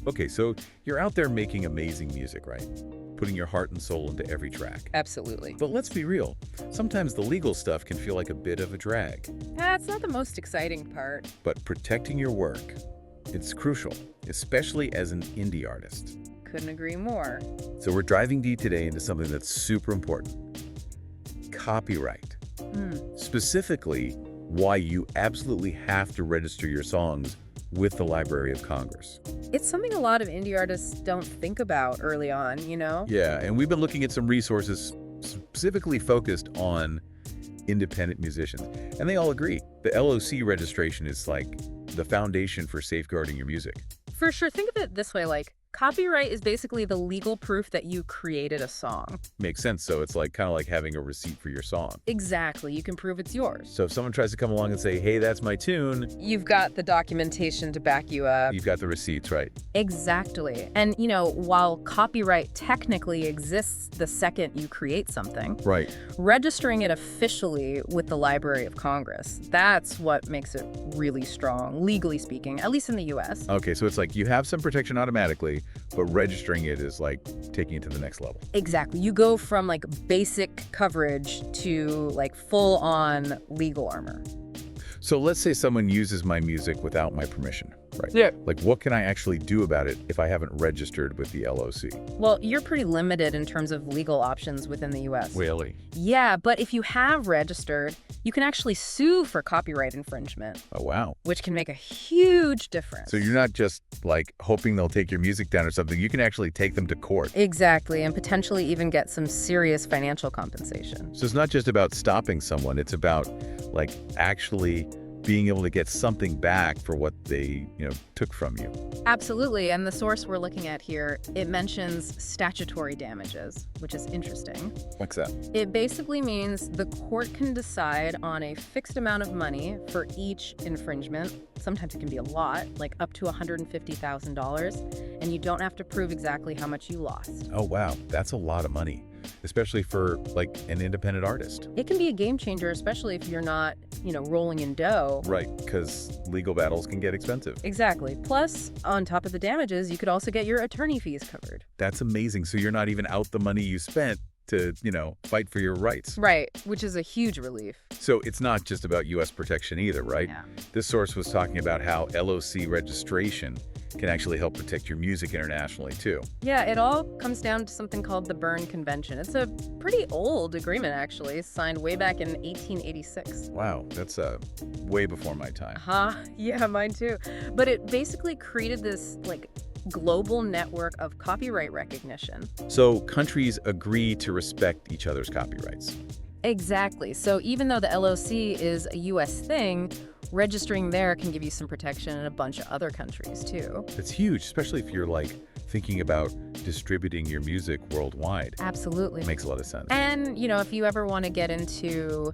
Okay, so you're out there making amazing music, right? Putting your heart and soul into every track. Absolutely. But let's be real, sometimes the legal stuff can feel like a bit of a drag. That's not the most exciting part. But protecting your work, it's crucial, especially as an indie artist. Couldn't agree more. So we're driving deep today into something that's super important. Copyright. Specifically, why you absolutely have to register your songs with the Library of Congress. It's something a lot of indie artists don't think about early on, you know? Yeah, and we've been looking at some resources specifically focused on independent musicians. And they all agree. The LOC registration is like the foundation for safeguarding your music. For sure. Think of it this way, like, copyright is basically the legal proof that you created a song. Makes sense. So it's like kind of like having a receipt for your song. Exactly. You can prove it's yours. So if someone tries to come along and say, hey, that's my tune, You've got the documentation to back you up. you've got the receipts, right? Exactly. And, you know, while copyright technically exists the second you create something, Right. registering it officially with the Library of Congress, that's what makes it really strong, legally speaking, at least in the U.S. Okay, so it's like you have some protection automatically, but registering it is like taking it to the next level. Exactly. You go from like basic coverage to like full-on legal armor. So let's say someone uses my music without my permission, right? Yeah. Like what can I actually do about it if I haven't registered with the LOC? Well, you're pretty limited in terms of legal options within the U.S. Really? Yeah, but if you have registered, you can actually sue for copyright infringement, Oh, wow. which can make a huge difference. So you're not just like hoping they'll take your music down or something. You can actually take them to court. Exactly, and potentially even get some serious financial compensation. So it's not just about stopping someone. It's about like actually being able to get something back for what they, took from you. Absolutely, and the source we're looking at here, it mentions statutory damages, which is interesting. What's that? It basically means the court can decide on a fixed amount of money for each infringement. Sometimes it can be a lot, like up to $150,000, and you don't have to prove exactly how much you lost. Oh, wow. That's a lot of money, especially for like an independent artist. It can be a game changer, especially if you're not, rolling in dough. Right, because legal battles can get expensive. Exactly. Plus, on top of the damages, you could also get your attorney fees covered. That's amazing. So you're not even out the money you spent to, fight for your rights. Right, which is a huge relief. So it's not just about U.S. protection either, right? Yeah. This source was talking about how LOC registration can actually help protect your music internationally, too. Yeah, it all comes down to something called the Berne Convention. It's a pretty old agreement, actually, signed way back in 1886. Wow, that's way before my time. Yeah, mine too. But it basically created this, global network of copyright recognition. So countries agree to respect each other's copyrights. Exactly. So even though the LOC is a U.S. thing, registering there can give you some protection in a bunch of other countries, too. It's huge, especially if you're, thinking about distributing your music worldwide. Absolutely. It makes a lot of sense. And, if you ever want to get into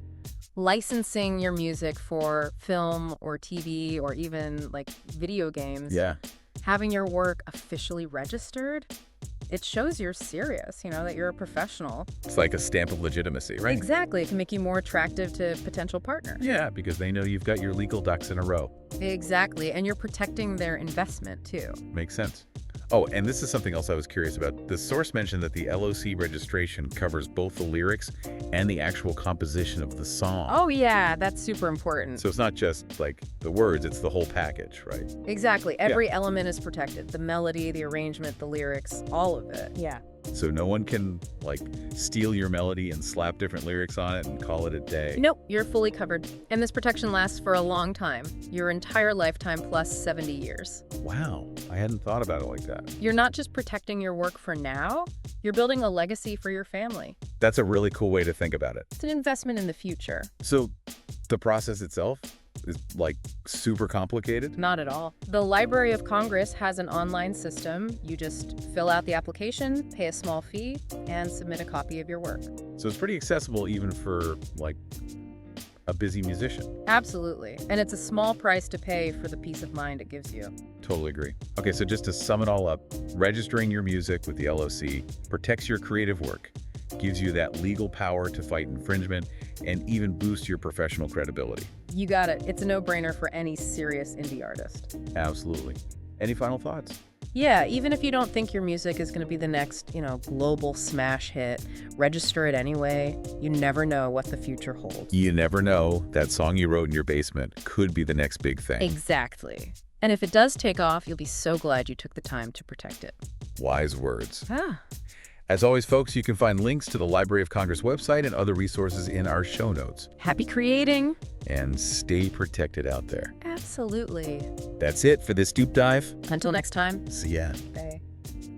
licensing your music for film or TV or even, video games, Yeah. having your work officially registered, it shows you're serious, that you're a professional. It's like a stamp of legitimacy, right? Exactly. It can make you more attractive to potential partners. Yeah, because they know you've got your legal ducks in a row. Exactly. And you're protecting their investment, too. Makes sense. Oh, and this is something else I was curious about. The source mentioned that the LOC registration covers both the lyrics and the actual composition of the song. Oh, yeah. That's super important. So it's not just the words, it's the whole package, right? Exactly. Every element is protected. The melody, the arrangement, the lyrics, all of it. Yeah. So no one can steal your melody and slap different lyrics on it and call it a day. Nope, you're fully covered. And this protection lasts for a long time. Your entire lifetime plus 70 years. Wow, I hadn't thought about it like that. You're not just protecting your work for now, you're building a legacy for your family. That's a really cool way to think about it. It's an investment in the future. So the process itself is super complicated? Not at all. The Library of Congress has an online system. You just fill out the application, pay a small fee, and submit a copy of your work. So it's pretty accessible even for a busy musician. Absolutely. And it's a small price to pay for the peace of mind it gives you. Totally agree. Okay, so just to sum it all up, registering your music with the LOC protects your creative work, gives you that legal power to fight infringement, and even boost your professional credibility. You got it. It's a no-brainer for any serious indie artist. Absolutely. Any final thoughts? Yeah, even if you don't think your music is going to be the next, global smash hit, register it anyway. You never know what the future holds. You never know. That song you wrote in your basement could be the next big thing. Exactly. And if it does take off, you'll be so glad you took the time to protect it. Wise words. Ah. As always, folks, you can find links to the Library of Congress website and other resources in our show notes. Happy creating. And stay protected out there. Absolutely. That's it for this Deep Dive. Until next time. See ya. Bye.